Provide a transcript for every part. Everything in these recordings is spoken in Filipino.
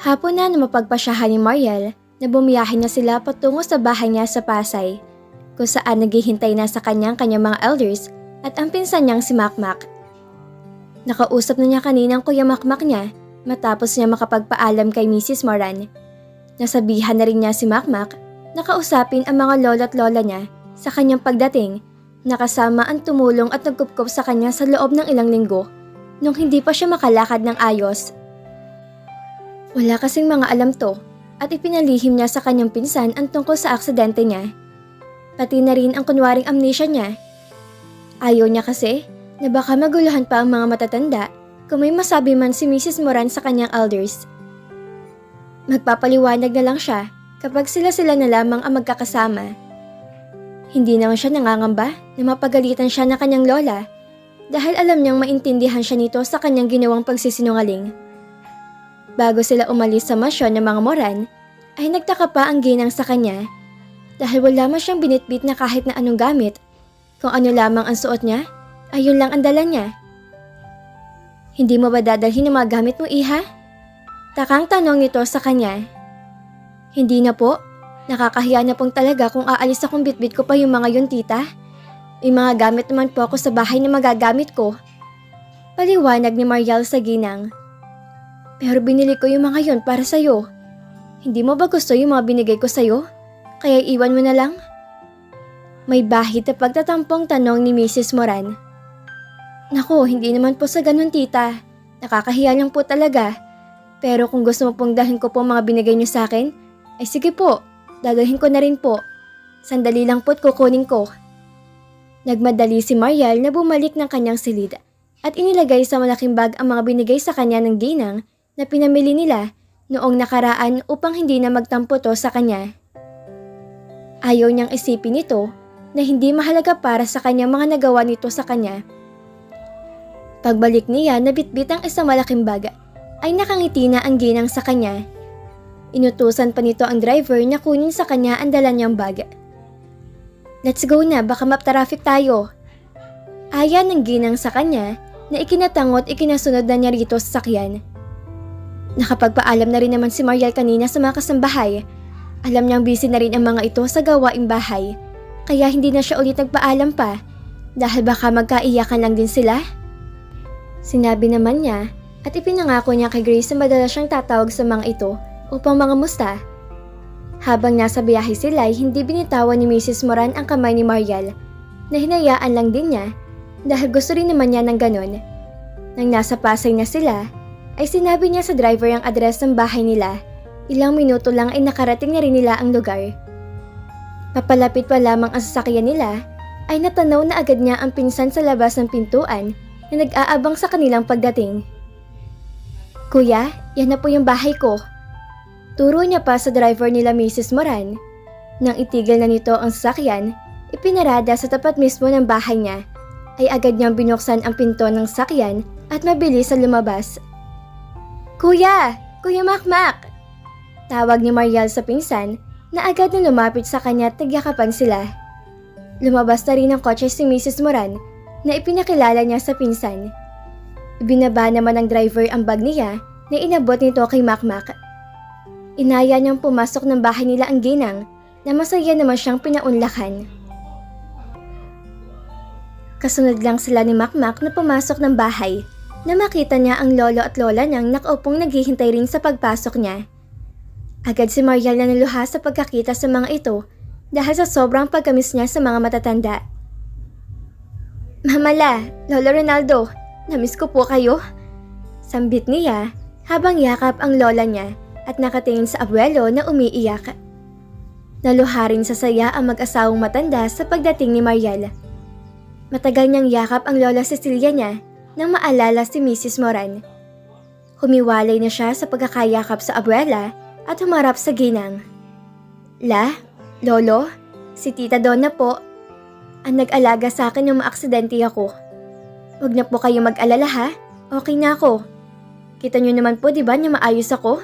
Hapon na mapagpasyahan ni Mariel na bumiyahe na sila patungo sa bahay niya sa Pasay, kung saan naghihintay na sa kanyang mga elders at ang pinsan niyang si Makmak. Nakausap na niya kaninang Kuya Makmak niya matapos niya makapagpaalam kay Mrs. Moran. Nasabihan na rin niya si Makmak na kausapin ang mga lola at lola niya sa kanyang pagdating, nakasama ang tumulong at nagkupkop sa kanya sa loob ng ilang linggo nung hindi pa siya makalakad ng ayos. Wala kasing mga alam to at ipinalihim niya sa kanyang pinsan ang tungkol sa aksidente niya. Pati na rin ang kunwaring amnesia niya. Ayaw niya kasi na baka maguluhan pa ang mga matatanda kung may masabi man si Mrs. Moran sa kanyang elders. Magpapaliwanag na lang siya kapag sila na lamang ang magkakasama. Hindi naman siya nangangamba na mapagalitan siya ng kanyang lola dahil alam niyang maintindihan siya nito sa kanyang ginawang pagsisinungaling. Bago sila umalis sa masyon ng mga Moran, ay nagtaka pa ang ginang sa kanya dahil wala man siyang binitbit na kahit na anong gamit. Kung ano lamang ang suot niya, ayun lang ang dala niya. Hindi mo ba dadalhin ang mga gamit mo, iha? Takang tanong nito sa kanya. Hindi na po. Nakakahiya na pong talaga kung aalis akong bitbit ko pa yung mga yun, tita. May mga gamit naman po ako sa bahay na magagamit ko. Paliwanag ni Mariel sa ginang. Pero binili ko yung mga yun para sa'yo. Hindi mo ba gusto yung mga binigay ko sa'yo? Kaya iwan mo na lang? May bahid na pagtatampong tanong ni Mrs. Moran. Naku, hindi naman po sa ganun, tita. Nakakahiya lang po talaga. Pero kung gusto mo pong dalhin ko po mga binigay niyo sa akin, ay sige po, dadalhin ko na rin po. Sandali lang po't kukunin ko. Nagmadali si Mariel na bumalik ng kanyang silid at inilagay sa malaking bag ang mga binigay sa kanya ng ginang na pinamili nila noong nakaraan upang hindi na magtampo to sa kanya. Ayaw niyang isipin ito na hindi mahalaga para sa kanya mga nagawa nito sa kanya. Pagbalik niya na bitbit ang isang malaking bag ay nakangiti na ang ginang sa kanya. Inutusan pa nito ang driver na kunin sa kanya ang dala niyang bag. Let's go na, baka map-traffic tayo. Aya ng ginang sa kanya na ikinatangot ikinasunod na niya rito sa sakyan. Nakapagpaalam na rin naman si Mariel kanina sa mga kasambahay. Alam niyang busy na rin ang mga ito sa gawaing bahay, kaya hindi na siya ulit nagpaalam pa dahil baka magkaiyakan lang din sila. Sinabi naman niya at ipinangako niya kay Grace na madalas siyang tatawag sa mga ito upang mangamusta. Habang nasa biyahe sila ay hindi binitawan ni Mrs. Moran ang kamay ni Mariel na hinayaan lang din niya dahil gusto rin naman niya ng ganon. Nang nasa Pasay na sila, ay sinabi niya sa driver ang address ng bahay nila. Ilang minuto lang ay nakarating na rin nila ang lugar. Papalapit pa lamang ang sasakyan nila, ay natanaw na agad niya ang pinsan sa labas ng pintuan na nag-aabang sa kanilang pagdating. Kuya, yan na po yung bahay ko. Turo niya pa sa driver nila Mrs. Moran. Nang itigil na nito ang sasakyan, ipinarada sa tapat mismo ng bahay niya, ay agad niyang binuksan ang pinto ng sasakyan at mabilis sa lumabas. Kuya! Kuya Makmak! Tawag ni Mariel sa pinsan na agad na lumapit sa kanya at nagyakapan sila. Lumabas na rin ang kotse si Mrs. Moran na ipinakilala niya sa pinsan. Ibinaba naman ng driver ang bag niya na inabot nito kay Makmak. Inaya niyang pumasok ng bahay nila ang ginang na masaya naman siyang pinaunlakan. Kasunod lang sila ni Makmak na pumasok ng bahay na makita niya ang lolo at lola niyang nakaupong naghihintay rin sa pagpasok niya. Agad si Mariel na naluha sa pagkakita sa mga ito dahil sa sobrang pagkamis niya sa mga matatanda. Mamala, Lolo Ronaldo, namiss ko po kayo. Sambit niya habang yakap ang lola niya at nakatingin sa abuelo na umiiyak. Naluha rin sa saya ang mag-asawang matanda sa pagdating ni Mariel. Matagal niyang yakap ang lola Cecilia niya nang maalala si Mrs. Moran. Humiwalay na siya sa pagkakayakap sa abuela at humarap sa ginang. Lolo, si Tita Donna po. Ang nag-alaga sa akin nung maaksidente ako. Huwag na po kayo mag-alala ha, okay na ako. Kita niyo naman po diba na maayos ako?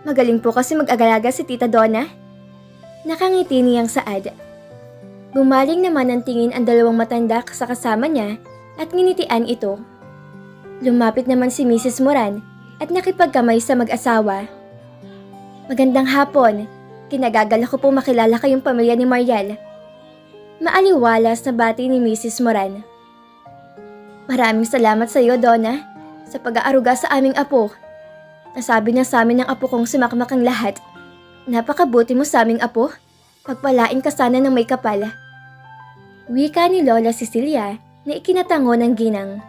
Magaling po kasi mag-agalaga si Tita Donna. Nakangiti niyang saad. Bumaling naman ang tingin ang dalawang matanda sa kasama niya at nginitian ito. Lumapit naman si Mrs. Moran at nakipagkamay sa mag-asawa. Magandang hapon. Kinagagala ko po makilala kayong pamilya ni Mariel. Maaliwalas na bati ni Mrs. Moran. Maraming salamat sa iyo, Donna, sa pag-aaruga sa aming apo. Nasabi niya sa amin ng apo kong si Makmak ang lahat. Napakabuti mo sa aming apo. Pagpalain ka sana ng may kapal. Wika ni Lola Cecilia na ikinatango ng ginang.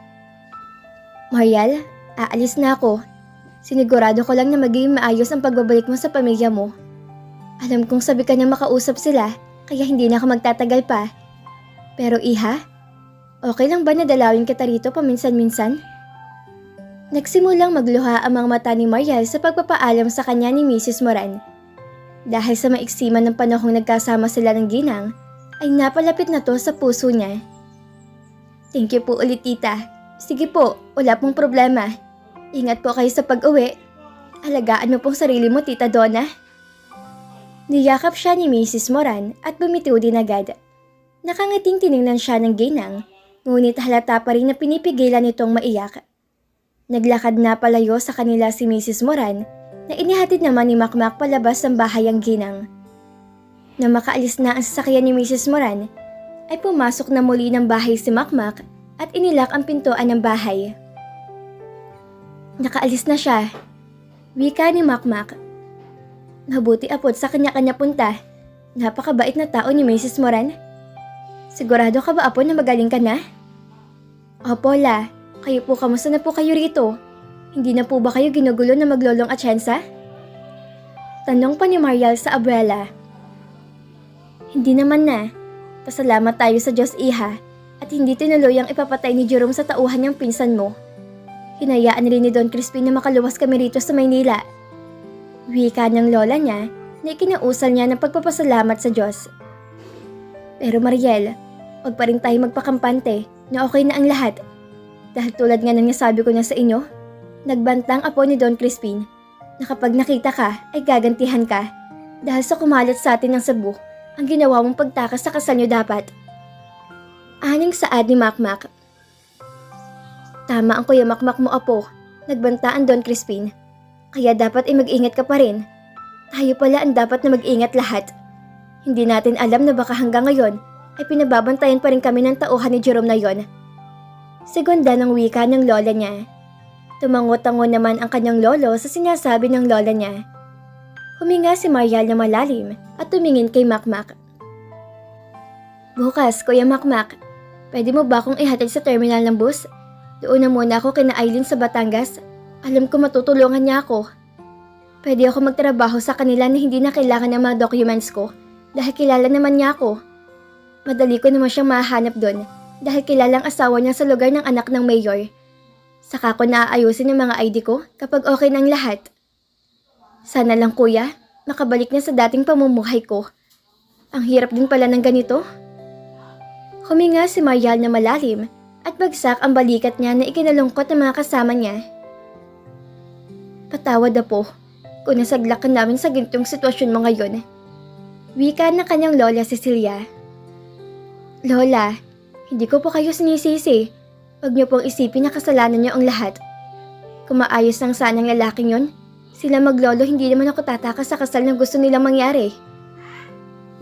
Mariel, aalis na ako. Sinigurado ko lang na magiging maayos ang pagbabalik mo sa pamilya mo. Alam kong sabi ka niyang makausap sila, kaya hindi na ako magtatagal pa. Pero iha, okay lang ba na dalawin kita rito paminsan-minsan? Nagsimulang magluha ang mga mata ni Mariel sa pagpapaalam sa kanya ni Mrs. Moran. Dahil sa maiksiman ng panahong nagkasama sila ng ginang, ay napalapit na to sa puso niya. Thank you po ulit, tita. Sige po, wala pong problema. Ingat po kayo sa pag-uwi. Alagaan mo pong sarili mo, Tita Donna. Niyakap siya ni Mrs. Moran at bumitiw din agad. Nakangiting tiningnan siya ng ginang, ngunit halata pa rin na pinipigilan nitong maiyak. Naglakad na palayo sa kanila si Mrs. Moran na inihatid naman ni Makmak palabas ng bahay ang ginang. Nang makaalis na ang sasakyan ni Mrs. Moran, ay pumasok na muli ng bahay si Makmak at inilak ang pintuan ng bahay. Nakaalis na siya. Wika ni Makmak. Mabuti apot sa kanya-kanya punta. Napakabait na tao ni Mrs. Moran. Sigurado ka ba apo na magaling ka na? Opo, La. Kayo po, kamusta na po kayo rito? Hindi na po ba kayo ginugulo na maglolong atsensa? Tanong pa ni Mariel sa abuela. Hindi naman na. Pasalamat tayo sa Diyos, iha, at hindi tinuluyang ipapatay ni Jerome sa tauhan niyang pinsan mo. Hinayaan rin ni Don Crispin na makaluwas kami rito sa Maynila. Wika ng lola niya na ikinausal niya ng pagpapasalamat sa Diyos. Pero Mariel, huwag pa rin tayo magpakampante na okay na ang lahat. Dahil tulad nga ng nasabi ko na sa inyo, nagbantang apo ni Don Crispin na kapag nakita ka ay gagantihan ka dahil sa kumalat sa atin ng Cebu ang ginawa mong pagtakas sa kasal niyo dapat. Aning saad ni Makmak. Tama ang kuya Makmak mo apo, nagbanta ang Don Crispin. Kaya dapat ay mag-ingat ka pa rin. Tayo pala ang dapat na mag-ingat lahat. Hindi natin alam na baka hanggang ngayon ay pinababantayan pa rin kami ng tauhan ni Jerome na yon. Segunda ng wika ng lola niya. Tumango-tango naman ang kanyang lolo sa sinasabi ng lola niya. Huminga si Mariel na malalim at tumingin kay Makmak. Bukas, Kuya Makmak, pwede mo ba akong ihatid sa terminal ng bus? Doon na muna ako kina Aileen sa Batangas. Alam ko matutulungan niya ako. Pwede ako magtrabaho sa kanila na hindi na kailangan ng mga documents ko dahil kilala naman niya ako. Madali ko naman siyang mahanap doon dahil kilalang asawa niya sa lugar ng anak ng mayor. Saka ko naaayusin ang mga ID ko kapag okay ng lahat. Sana lang kuya, makabalik na sa dating pamumuhay ko. Ang hirap din pala ng ganito. Huminga si Mariel na malalim at bagsak ang balikat niya na ikinalungkot ng mga kasama niya. Patawad na po kung nasagla ka namin sa gintong sitwasyon mo ngayon. Wika na kanyang lola Cecilia. Lola, hindi ko po kayo sinisisi. Huwag niyo pong isipin na kasalanan niyo ang lahat. Kung maayos lang sanang lalaking yon, sila maglolo hindi naman ako tatakas sa kasal na gusto nilang mangyari.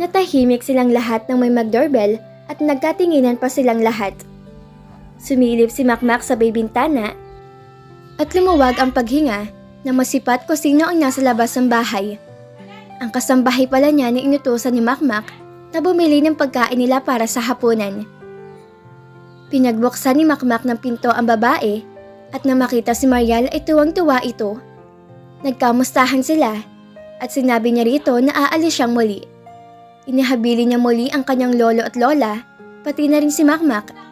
Natahimik silang lahat nang may mag-doorbell at nagkatinginan pa silang lahat. Sumilip si Makmak sa may bintana at lumuwag ang paghinga na masipat kung sino ang nasa labas ng bahay. Ang kasambahay pala niya na inutusan ni Makmak na bumili ng pagkain nila para sa hapunan. Pinagbuksan ni Makmak ng pinto ang babae at nang makita si Mariel ay tuwang-tuwa ito. Nagkamustahan sila at sinabi niya rito na aalis siyang muli. Inihabili niya muli ang kanyang lolo at lola, pati na rin si Makmak.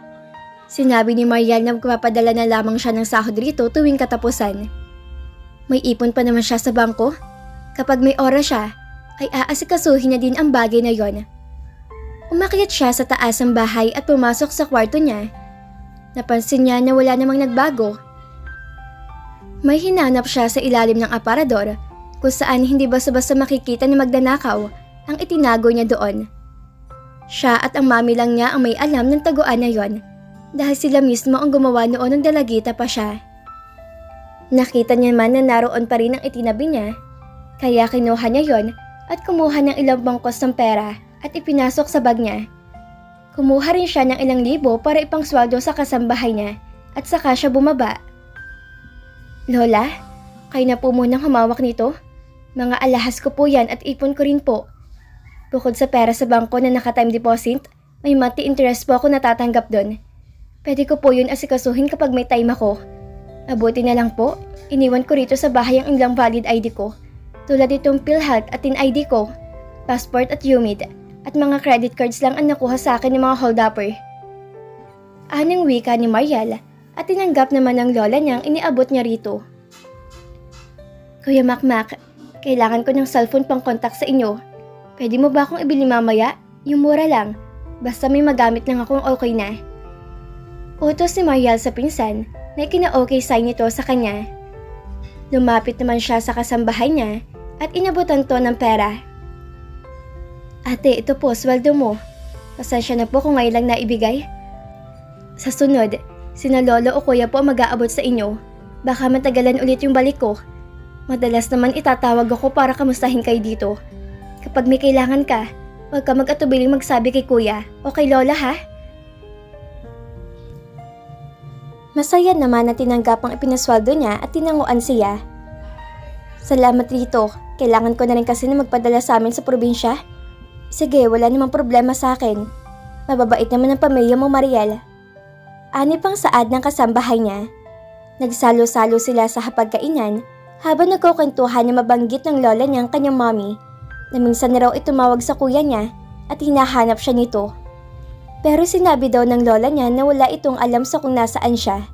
Sinabi ni Mariel na magpapadala na lamang siya ng sahod rito tuwing katapusan. May ipon pa naman siya sa bangko. Kapag may oras siya, ay aasikasuhin niya din ang bagay na yon. Umakyat siya sa taas ng bahay at pumasok sa kwarto niya. Napansin niya na wala namang nagbago. May hinanap siya sa ilalim ng aparador kung saan hindi basta-basta makikita ni magnanakaw ang itinago niya doon. Siya at ang mami lang niya ang may alam ng taguan na yon dahil sila mismo ang gumawa noon ng dalagita pa siya. Nakita niya man na naroon pa rin ang itinabi niya, Kaya kinuha niya yon at kumuha ng ilang bangkos ng pera at ipinasok sa bag niya. Kumuha rin siya ng ilang libo para ipangsweldo sa kasambahay niya at saka siya bumaba. Lola, kayo na po munang humawak nito. Mga alahas ko po yan at ipon ko rin po. Bukod sa pera sa bangko na naka-time deposit, may monthly interest po ako natatanggap doon. Pwede ko po yun asikasuhin kapag may time ako. Abuti na lang po, iniwan ko rito sa bahay ang ilang valid ID ko. Tulad itong PhilHealth at TIN ID ko, passport at UMID, at mga credit cards lang ang nakuha sa akin ng mga hold-upper. Anong wika ni Mariel at tinanggap naman ng lola niyang iniabot niya rito. Kuya Makmak, kailangan ko ng cellphone pang contact sa inyo. Pwede mo ba akong ibili mamaya? Yung mura lang. Basta may magamit lang akong okay na. Utos ni Mariel sa pinsan na ikina-okay sign nito sa kanya. Lumapit naman siya sa kasambahay niya at inabutan to ng pera. Ate, ito po, sweldo mo. Pasensya na po kung ngayon lang naibigay. Sa sunod, sina lolo o kuya po ang mag-aabot sa inyo. Baka matagalan ulit yung balik ko. Madalas naman itatawag ako para kamustahin kayo dito. Kapag may kailangan ka, huwag ka mag-atubiling magsabi kay kuya o kay lola ha. Masaya naman na tinanggap ang ipinasweldo niya at tinanguan siya. Salamat rito, kailangan ko na rin kasi na magpadala sa amin sa probinsya. Sige, wala namang problema sa akin. Mababait naman ang pamilya mo, Mariel. Ani pang saad ng kasambahay niya. Nagsalo-salo sila sa hapagkainan habang nagkukwentuhan na mabanggit ng lola niya ang kanyang mommy na minsan na raw itumawag sa kuya niya at hinahanap siya nito. Pero sinabi daw ng lola niya na wala itong alam sa kung nasaan siya.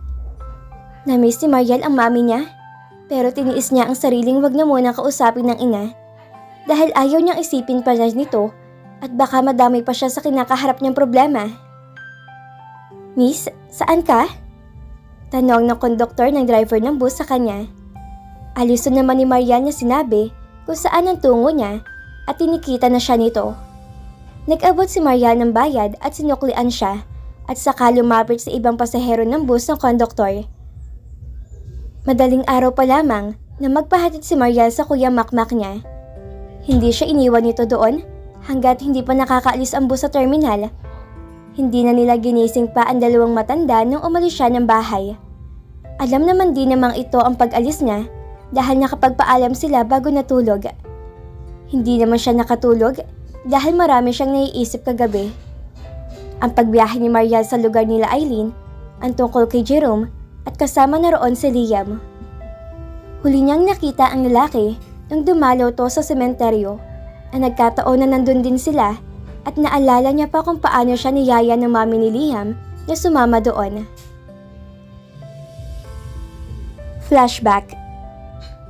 Namiss ni Mariel ang mami niya, pero tiniis niya ang sariling wag na munang kausapin ng ina dahil ayaw niyang isipin pa niya nito at baka madamay pa siya sa kinakaharap niyang problema. Miss, saan ka? Tanong ng konduktor ng driver ng bus sa kanya. Alison naman ni Mariel na sinabi kung saan ang tungo niya at tinikita na siya nito. Nag-abot si Mariel ng bayad at sinuklian siya at saka lumapit sa ibang pasahero ng bus ng konduktor. Madaling araw pa lamang na magpahatid si Mariel sa kuya Makmak niya. Hindi siya iniwan nito doon hanggat hindi pa nakakaalis ang bus sa terminal. Hindi na nila ginising pa ang dalawang matanda nung umalis siya ng bahay. Alam naman din namang ito ang pag-alis niya dahil nakapagpaalam sila bago natulog. Hindi naman siya nakatulog dahil marami siyang naiisip kagabi. Ang pagbiyahe ni Mariel sa lugar nila Eileen, ang tungkol kay Jerome at kasama na roon si Liam. Huli niyang nakita ang lalaki nung dumalaw to sa sementeryo at nagkataon na nandun din sila at naalala niya pa kung paano siya niyaya ng mami ni Liam na sumama doon. Flashback.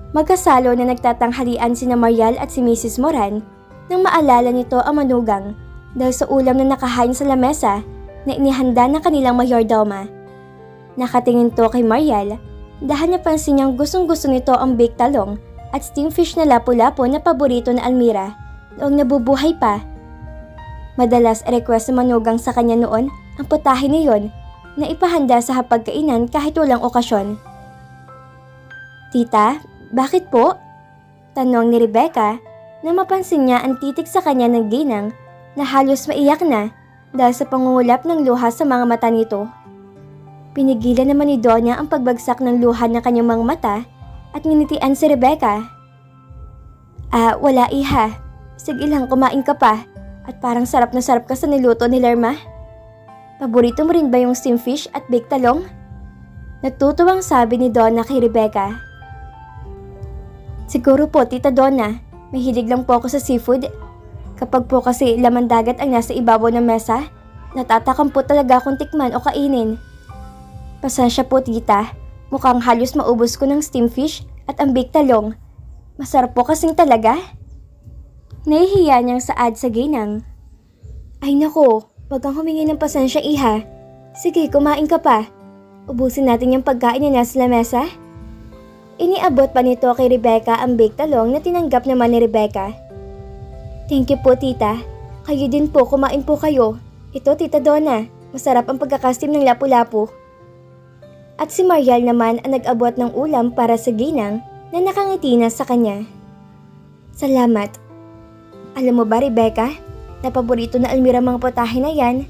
Magkasalo na nagtatanghalian sina Mariel at si Mrs. Moran nang maalala nito ang manugang dahil sa ulam na nakahain sa lamesa na inihanda ng kanilang mayordoma. Nakatingin to kay Mariel dahil napansin niyang gustong-gusto nito ang baked talong at steamed fish na lapu-lapu na paborito na Almira noong nabubuhay pa. Madalas request ng manugang sa kanya noon ang putahe na yon na ipahanda sa hapagkainan kahit walang okasyon. Tita, bakit po? Tanong ni Rebecca na mapansin niya ang titik sa kanya ng ginang na halos maiyak na dahil sa pangungulap ng luha sa mga mata nito. Pinigilan naman ni Donya ang pagbagsak ng luha ng kanyang mga mata at nginitian si Rebecca. Wala iha. Sige lang, kumain ka pa at parang sarap na sarap ka sa niluto ni Lerma. Paborito mo rin ba yung steamed fish at baked talong? Natutuwang sabi ni Donna kay Rebecca. Siguro po, Tita Donna. Mahilig lang po ako sa seafood. Kapag po kasi laman dagat ang nasa ibabaw ng mesa, natatakam po talaga akong tikman o kainin. Pasensya po, Tita. Mukhang halos maubos ko ng steamed fish at ang baked talong. Masarap po kasing talaga. Nahihiya niyang saad sa ginang. Ay nako, wag kang humingi ng pasensya, iha. Sige, kumain ka pa. Ubusin natin yung pagkain na nasa lamesa. Iniabot pa nito kay Rebecca ang baked talong na tinanggap naman ni Rebecca. Thank you po, Tita. Kayo din po, kumain po kayo. Ito, Tita Donna, masarap ang pagkakastim ng lapu-lapu. At si Mariel naman ang nag-abot ng ulam para sa ginang na nakangiti na sa kanya. Salamat. Alam mo ba, Rebecca, na paborito na Almira mga putahe na yan.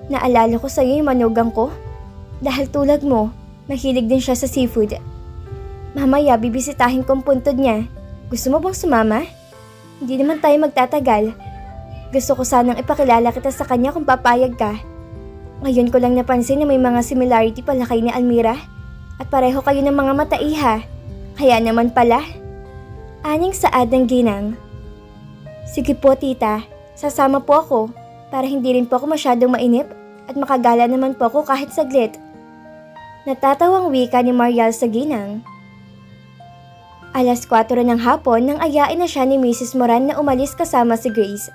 Naalala ko sa'yo yung manugang ko. Dahil tulad mo, mahilig din siya sa seafood. Mamaya bibisitahin ko ang puntod niya. Gusto mo bang sumama? Hindi naman tayo magtatagal. Gusto ko sanang ipakilala kita sa kanya kung papayag ka. Ngayon ko lang napansin na may mga similarity pala kayo ni Almira. At pareho kayo ng mga mataiha. Kaya naman pala. Aning saad ng ginang. Sige po tita, sasama po ako para hindi rin po ako masyadong mainip at makagala naman po ako kahit saglit. Natatawang wika ni Marial sa ginang. Alas 4 ng hapon nang ayain na siya ni Mrs. Moran na umalis kasama si Grace.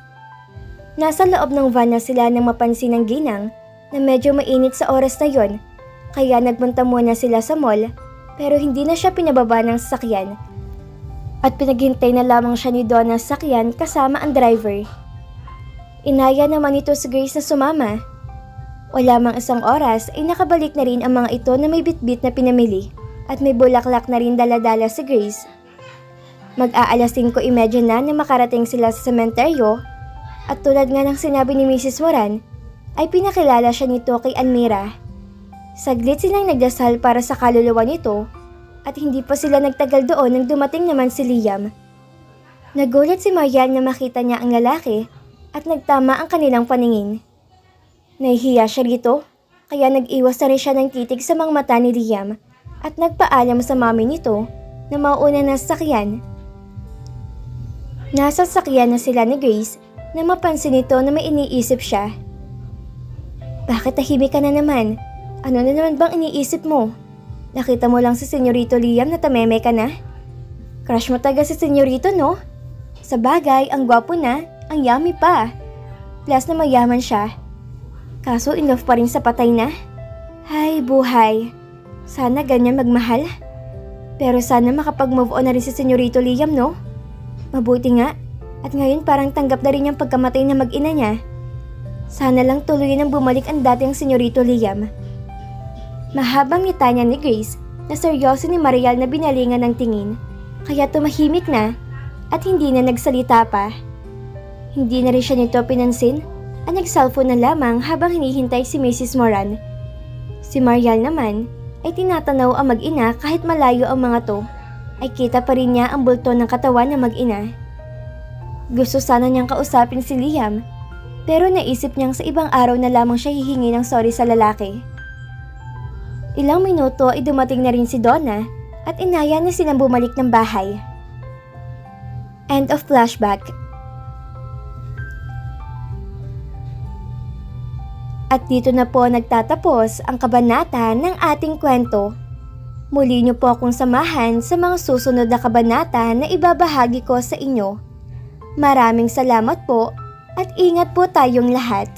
Nasa loob ng van na sila nang mapansin ng ginang na medyo mainit sa oras na yon, kaya nagpunta muna sila sa mall pero hindi na siya pinababa ng sasakyan at pinaghintay na lamang siya ni Donna sa sakyan kasama ang driver. Inaya naman ito si Grace na sumama. Wala mang isang oras ay nakabalik na rin ang mga ito na may bitbit na pinamili at may bulaklak na rin daladala si Grace. Mag-aalas 5:30 na makarating sila sa sementeryo at tulad nga ng sinabi ni Mrs. Moran ay pinakilala siya nito kay Almira. Saglit silang nagdasal para sa kaluluwa nito at hindi pa sila nagtagal doon nang dumating naman si Liam. Nagulat si Marian na makita niya ang lalaki at nagtama ang kanilang paningin. Nahihiya siya rito, kaya nag-iwas na rin siya ng titig sa mga mata ni Liam at nagpaalam sa mami nito na mauuna na sa sakyan. Nasa sakyan na sila ni Grace na mapansin nito na may iniisip siya. Bakit tahimik ka na naman? Ano na naman bang iniisip mo? Nakita mo lang si Senyorito Liam na tameme ka na? Crush mo taga si Senyorito, no? Sa bagay, ang gwapo na, ang yummy pa. Plus na mayaman siya. Kaso in love pa rin sa patay na. Hay buhay. Sana ganyan magmahal. Pero sana makapag-move on na rin si Senyorito Liam, no? Mabuti nga. At ngayon parang tanggap na rin yung pagkamatay na mag-ina niya. Sana lang tuluyan ang bumalik ang dating Senyorito Liam. Mahabang ngita niya ni Grace na seryoso ni Marial na binalingan ng tingin. Kaya tumahimik na at hindi na nagsalita pa. Hindi na rin siya nito pinansin at nag-cellphone na lamang habang hinihintay si Mrs. Moran. Si Marial naman ay tinatanaw ang mag-ina kahit malayo ang mga to, ay kita pa rin niya ang bulto ng katawan ng mag-ina. Gusto sana niyang kausapin si Liam, pero naisip niyang sa ibang araw na lamang siya hihingi ng sorry sa lalaki. Ilang minuto ay dumating na rin si Donna at inaya na silang bumalik ng bahay. End of flashback. At dito na po nagtatapos ang kabanata ng ating kwento. Muli niyo po akong samahan sa mga susunod na kabanata na ibabahagi ko sa inyo. Maraming salamat po at ingat po tayong lahat.